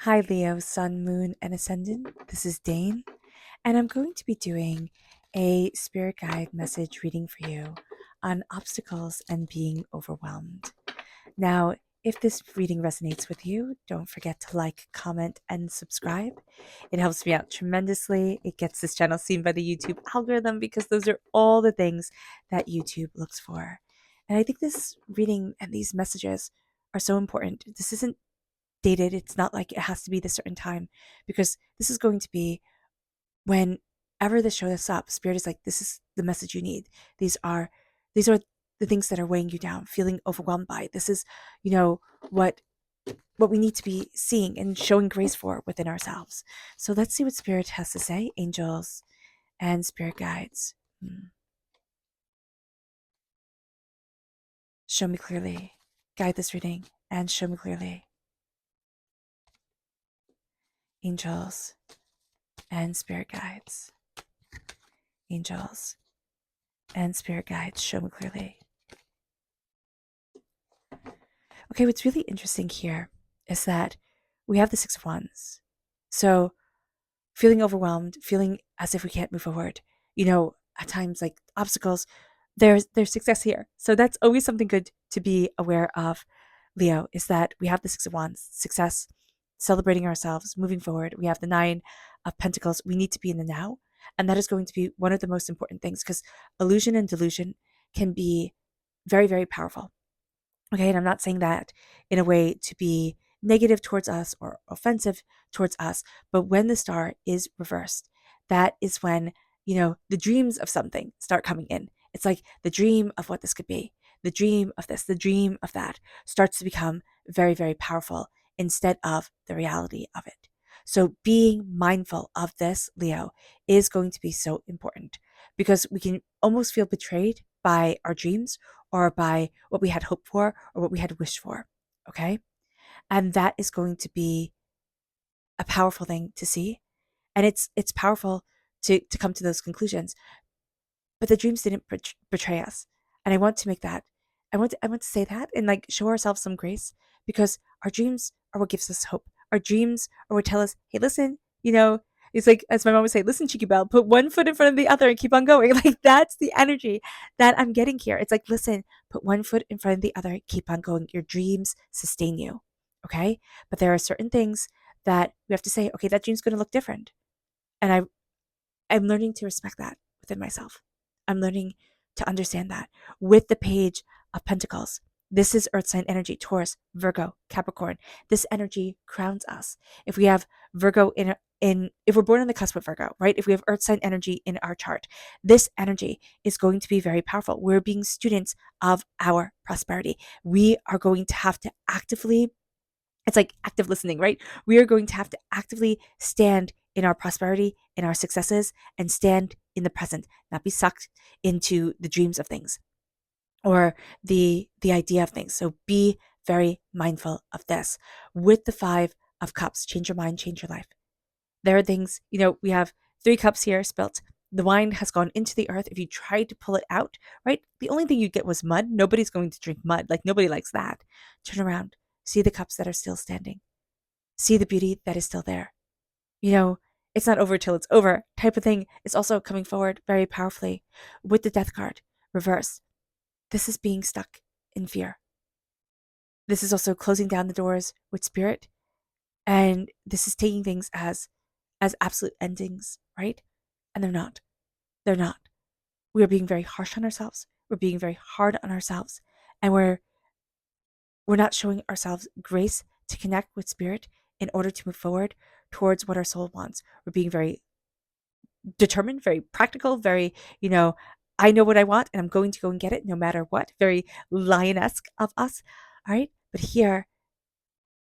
Hi, Leo, Sun, Moon, and Ascendant. This is Dane, and I'm going to be doing a spirit guide message reading for you on obstacles and being overwhelmed. Now, if this reading resonates with you, don't forget to like, comment, and subscribe. It helps me out tremendously. It gets this channel seen by the YouTube algorithm because those are all the things that YouTube looks for. And I think this reading and these messages are so important. This isn't dated. It's not like it has to be this certain time because this is going to be whenever this shows up. Spirit is like, this is the message you need. These are the things that are weighing you down, feeling overwhelmed by. This is, what we need to be seeing and showing grace for within ourselves. So let's see what Spirit has to say, angels and spirit guides. Show me clearly. Guide this reading and show me clearly. Angels and spirit guides. Angels and spirit guides, show me clearly. Okay, what's really interesting here is that we have the Six of Wands. So feeling overwhelmed, feeling as if we can't move forward, at times like obstacles, there's success here. So that's always something good to be aware of, Leo, is that we have the Six of Wands, success, celebrating ourselves, moving forward. We have the Nine of Pentacles. We need to be in the now. And that is going to be one of the most important things because illusion and delusion can be very, very powerful. Okay, and I'm not saying that in a way to be negative towards us or offensive towards us, but when the star is reversed, that is when, the dreams of something start coming in. It's like the dream of what this could be, the dream of this, the dream of that starts to become very, very powerful instead of the reality of it. So being mindful of this, Leo, is going to be so important because we can almost feel betrayed by our dreams or by what we had hoped for or what we had wished for. Okay. And that is going to be a powerful thing to see. And it's powerful to come to those conclusions. But the dreams didn't betray us. And I want to make that, I want to say that and like show ourselves some grace because our dreams are what gives us hope. Our dreams are what tell us, hey, listen, it's like, as my mom would say, listen, cheeky belle, put one foot in front of the other and keep on going. Like that's the energy that I'm getting here. It's like, listen, put one foot in front of the other, keep on going. Your dreams sustain you. Okay. But there are certain things that we have to say, okay, that dream's going to look different. And I'm learning to respect that within myself. I'm learning to understand that with the Page of Pentacles. This is Earth sign energy, Taurus, Virgo, Capricorn. This energy crowns us. If we have Virgo if we're born on the cusp of Virgo, right? If we have Earth sign energy in our chart, this energy is going to be very powerful. We're being students of our prosperity. We are going to have to actively, it's like active listening, right? We are going to have to actively stand in our prosperity, in our successes, and stand in the present, not be sucked into the dreams of things or the idea of things. So be very mindful of this. With the Five of Cups, change your mind, change your life. There are things, we have 3 cups here spilt. The wine has gone into the earth. If you tried to pull it out, right? The only thing you get was mud. Nobody's going to drink mud. Like nobody likes that. Turn around. See the cups that are still standing. See the beauty that is still there. It's not over till it's over type of thing is also coming forward very powerfully with the Death card reversed. This is being stuck in fear. This is also closing down the doors with spirit. And this is taking things as absolute endings, right? And they're not. They're not. We are being very harsh on ourselves. We're being very hard on ourselves. And we're not showing ourselves grace to connect with spirit in order to move forward towards what our soul wants. We're being very determined, very practical, very, I know what I want and I'm going to go and get it no matter what. Very lionesque of us. All right. But here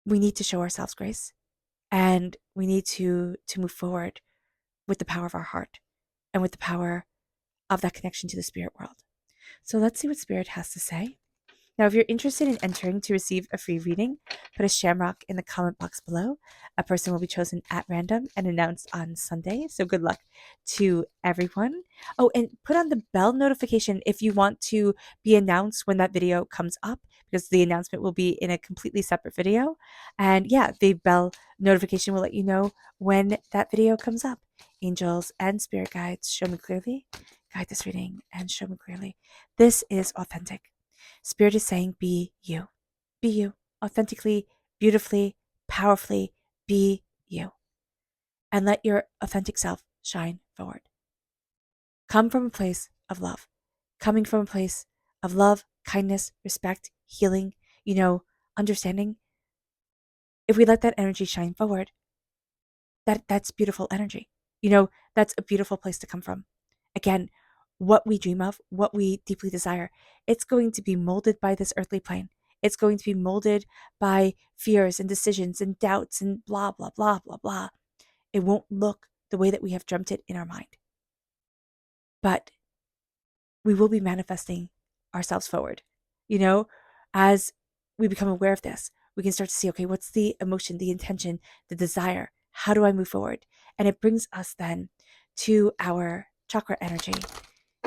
we need to show ourselves grace and we need to move forward with the power of our heart and with the power of that connection to the spirit world. So let's see what spirit has to say. Now, if you're interested in entering to receive a free reading, put a shamrock in the comment box below. A person will be chosen at random and announced on Sunday. So good luck to everyone. Oh, and put on the bell notification if you want to be announced when that video comes up, because the announcement will be in a completely separate video. And yeah, the bell notification will let you know when that video comes up. Angels and spirit guides, show me clearly. Guide this reading and show me clearly. This is authentic. Spirit is saying, be you. Be you. Authentically, beautifully, powerfully, be you. And let your authentic self shine forward. Come from a place of love. Coming from a place of love, kindness, respect, healing, understanding. If we let that energy shine forward, that's beautiful energy. That's a beautiful place to come from. Again, what we dream of, what we deeply desire, it's going to be molded by this earthly plane. It's going to be molded by fears and decisions and doubts and blah, blah, blah, blah, blah. It won't look the way that we have dreamt it in our mind. But we will be manifesting ourselves forward. As we become aware of this, we can start to see, okay, what's the emotion, the intention, the desire? How do I move forward? And it brings us then to our chakra energy,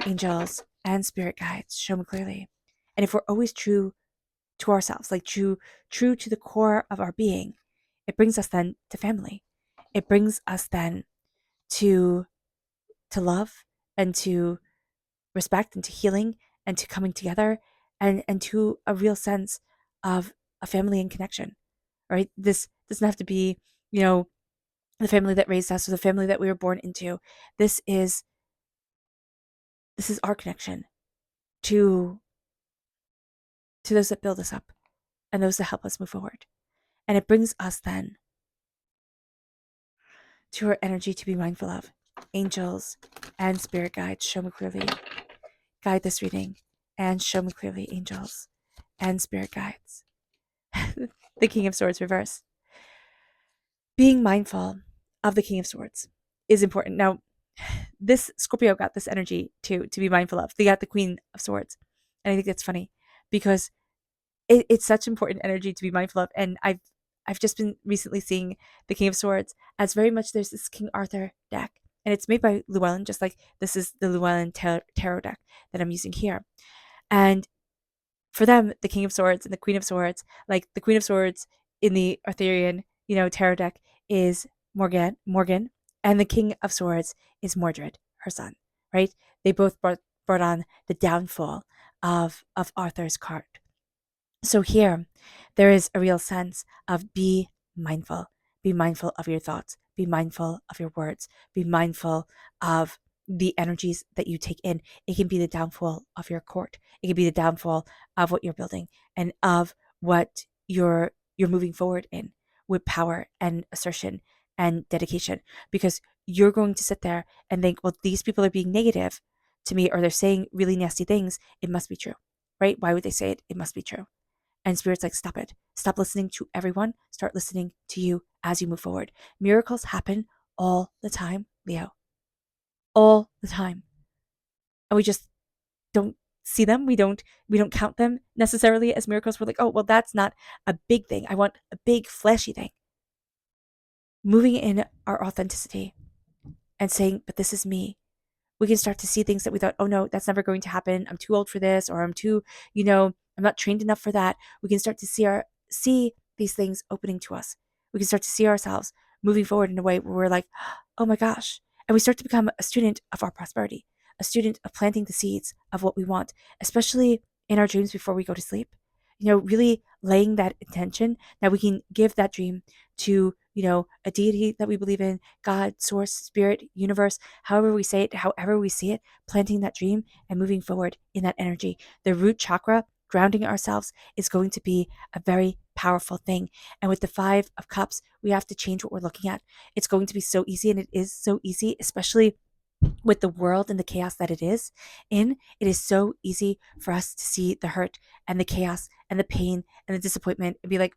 angels and spirit guides, show me clearly. And if we're always true to ourselves, like true to the core of our being, it brings us then to family. It brings us then to love and to respect and to healing and to coming together and to a real sense of a family and connection, right? This doesn't have to be, the family that raised us or the family that we were born into. This is our connection to those that build us up and those that help us move forward. And it brings us then to our energy to be mindful of. Angels and spirit guides, show me clearly. Guide this reading and show me clearly, angels and spirit guides. The King of Swords reverse. Being mindful of the King of Swords is important. Now, this Scorpio got this energy to be mindful of. They got the Queen of Swords. And I think that's funny because it's such important energy to be mindful of. And I've just been recently seeing the King of Swords as very much there's this King Arthur deck. And it's made by Llewellyn, just like this is the Llewellyn tarot deck that I'm using here. And for them, the King of Swords and the Queen of Swords, like the Queen of Swords in the Arthurian, tarot deck is Morgan, and the King of Swords is Mordred, her son, right? They both brought on the downfall of Arthur's court. So here, there is a real sense of be mindful of your thoughts, be mindful of your words, be mindful of the energies that you take in. It can be the downfall of your court. It can be the downfall of what you're building and of what you're moving forward in with power and assertion and dedication, because you're going to sit there and think, well, these people are being negative to me or they're saying really nasty things. It must be true, right? Why would they say it? It must be true. And Spirit's like, stop it. Stop listening to everyone. Start listening to you as you move forward. Miracles happen all the time, Leo. All the time. And we just don't see them. We don't count them necessarily as miracles. We're like, oh, well, that's not a big thing. I want a big flashy thing. Moving in our authenticity and saying, but this is me. We can start to see things that we thought, oh no, that's never going to happen. I'm too old for this, or I'm too, I'm not trained enough for that. We can start to see these things opening to us. We can start to see ourselves moving forward in a way where we're like, oh my gosh. And we start to become a student of our prosperity, a student of planting the seeds of what we want, especially in our dreams before we go to sleep. Really laying that intention that we can give that dream to, a deity that we believe in, God, source, spirit, universe, however we say it, however we see it, planting that dream and moving forward in that energy. The root chakra, grounding ourselves, is going to be a very powerful thing. And with the 5 of Cups, we have to change what we're looking at. It's going to be so easy, and it is so easy, especially with the world and the chaos that it is in. It is so easy for us to see the hurt and the chaos and the pain and the disappointment and be like,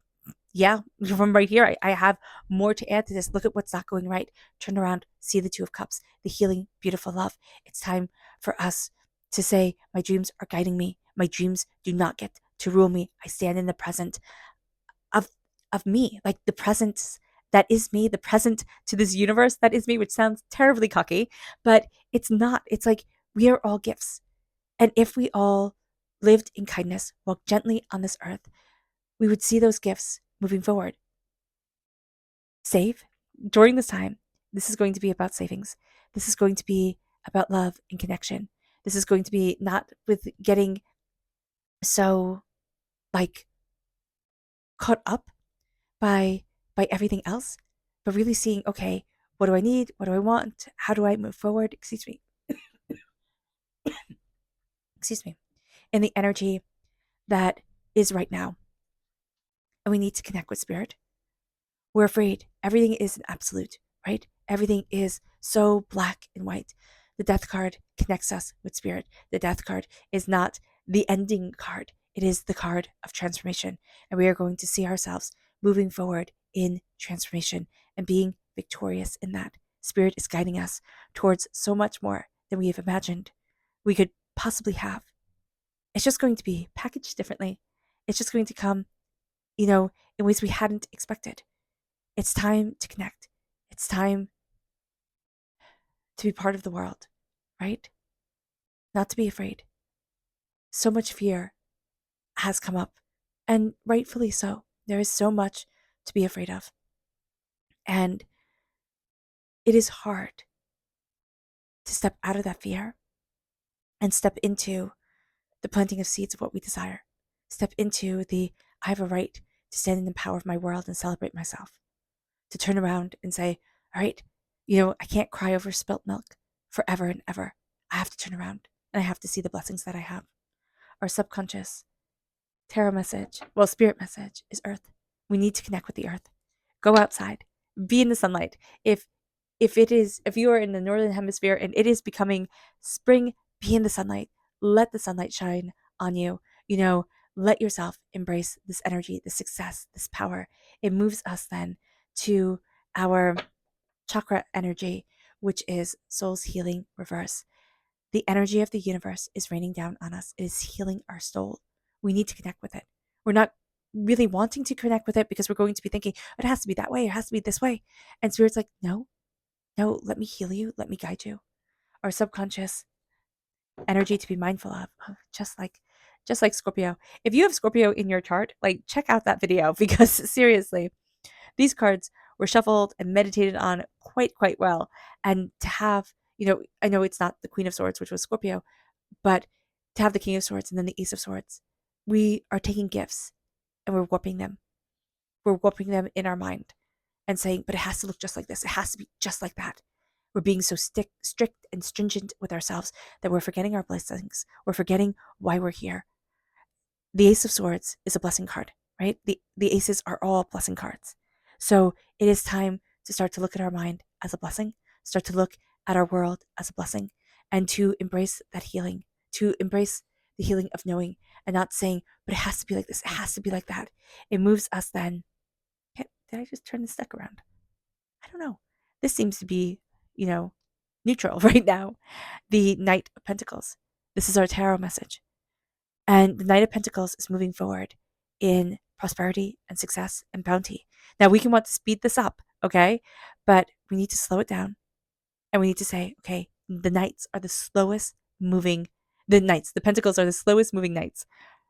yeah, from right here, I have more to add to this. Look at what's not going right. Turn around, see the 2 of Cups, the healing, beautiful love. It's time for us to say, my dreams are guiding me. My dreams do not get to rule me. I stand in the present of me, like the presence that is me, the present to this universe that is me, which sounds terribly cocky, but it's not. It's like we are all gifts. And if we all lived in kindness, walked gently on this earth, we would see those gifts moving forward. Save during this time. This is going to be about savings. This is going to be about love and connection. This is going to be not with getting so like caught up by everything else, but really seeing, okay, what do I need? What do I want? How do I move forward? Excuse me. In the energy that is right now. And we need to connect with spirit. We're afraid. Everything is an absolute, right? Everything is so black and white. The death card connects us with spirit. The death card is not the ending card. It is the card of transformation. And we are going to see ourselves moving forward in transformation and being victorious in that. Spirit is guiding us towards so much more than we have imagined we could possibly have. It's just going to be packaged differently. It's just going to come, in ways we hadn't expected. It's time to connect. It's time to be part of the world, right? Not to be afraid. So much fear has come up, and rightfully so. There is so much to be afraid of. And it is hard to step out of that fear and step into the planting of seeds of what we desire. Step into I have a right to stand in the power of my world and celebrate myself. To turn around and say, all right, I can't cry over spilt milk forever and ever. I have to turn around and I have to see the blessings that I have. Our subconscious tarot message, spirit message is earth. We need to connect with the earth. Go outside, be in the sunlight. If you are in the northern hemisphere and it is becoming spring, be in the sunlight. Let the sunlight shine on you. Let yourself embrace this energy, this success, this power. It moves us then to our chakra energy, which is soul's healing reverse. The energy of the universe is raining down on us. It is healing our soul. We need to connect with it. We're not really wanting to connect with it because we're going to be thinking, it has to be that way, it has to be this way. And spirit's like, no, let me heal you, let me guide you. Our subconscious energy to be mindful of, just like Scorpio. If you have Scorpio in your chart, check out that video because seriously, these cards were shuffled and meditated on quite well. And to have, I know it's not the Queen of Swords, which was Scorpio, but to have the King of Swords and then the Ace of Swords, we are taking gifts and we're warping them. We're warping them in our mind and saying, but it has to look just like this. It has to be just like that. We're being so strict and stringent with ourselves that we're forgetting our blessings. We're forgetting why we're here. The Ace of Swords is a blessing card, right? The aces are all blessing cards. So it is time to start to look at our mind as a blessing, start to look at our world as a blessing, and to embrace that healing, to embrace the healing of knowing and not saying, but it has to be like this, it has to be like that. It moves us then. Did I just turn this deck around? I don't know. This seems to be, neutral right now. The Knight of Pentacles. This is our tarot message. And the Knight of Pentacles is moving forward in prosperity and success and bounty. Now, we can want to speed this up, okay? But we need to slow it down. And we need to say, okay, the Knights are the slowest moving, the Pentacles are the slowest moving Knights.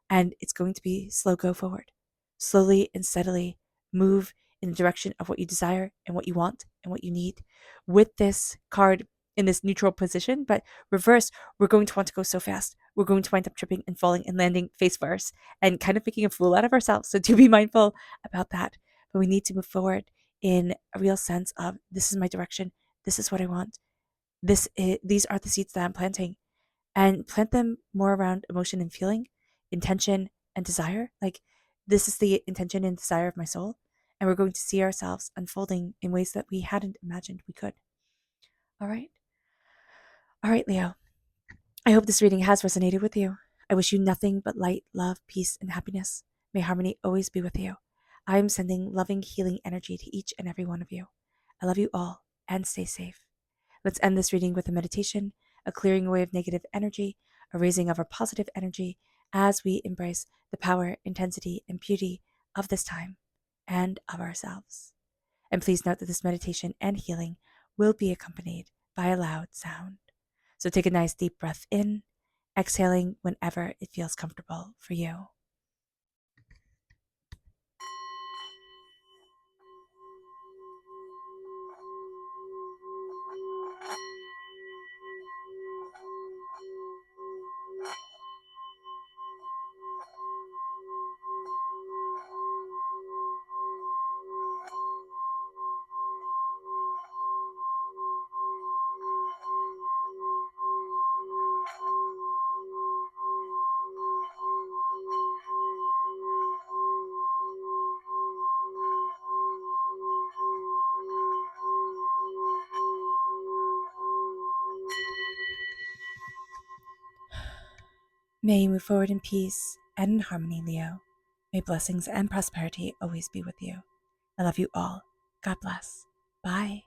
And it's going to be slow go forward. Slowly and steadily move in the direction of what you desire and what you want and what you need. With this card in this neutral position, but reverse, we're going to want to go so fast. We're going to wind up tripping and falling and landing face first and kind of making a fool out of ourselves. So do be mindful about that. But we need to move forward in a real sense of, this is my direction. This is what I want. These are the seeds that I'm planting, and plant them more around emotion and feeling, intention and desire. This is the intention and desire of my soul. And we're going to see ourselves unfolding in ways that we hadn't imagined we could. All right. All right, Leo. I hope this reading has resonated with you. I wish you nothing but light, love, peace, and happiness. May harmony always be with you. I am sending loving, healing energy to each and every one of you. I love you all and stay safe. Let's end this reading with a meditation, a clearing away of negative energy, a raising of our positive energy as we embrace the power, intensity, and beauty of this time and of ourselves. And please note that this meditation and healing will be accompanied by a loud sound. So take a nice deep breath in exhaling whenever it feels comfortable for you. May you move forward in peace and in harmony, Leo. May blessings and prosperity always be with you. I love you all. God bless. Bye.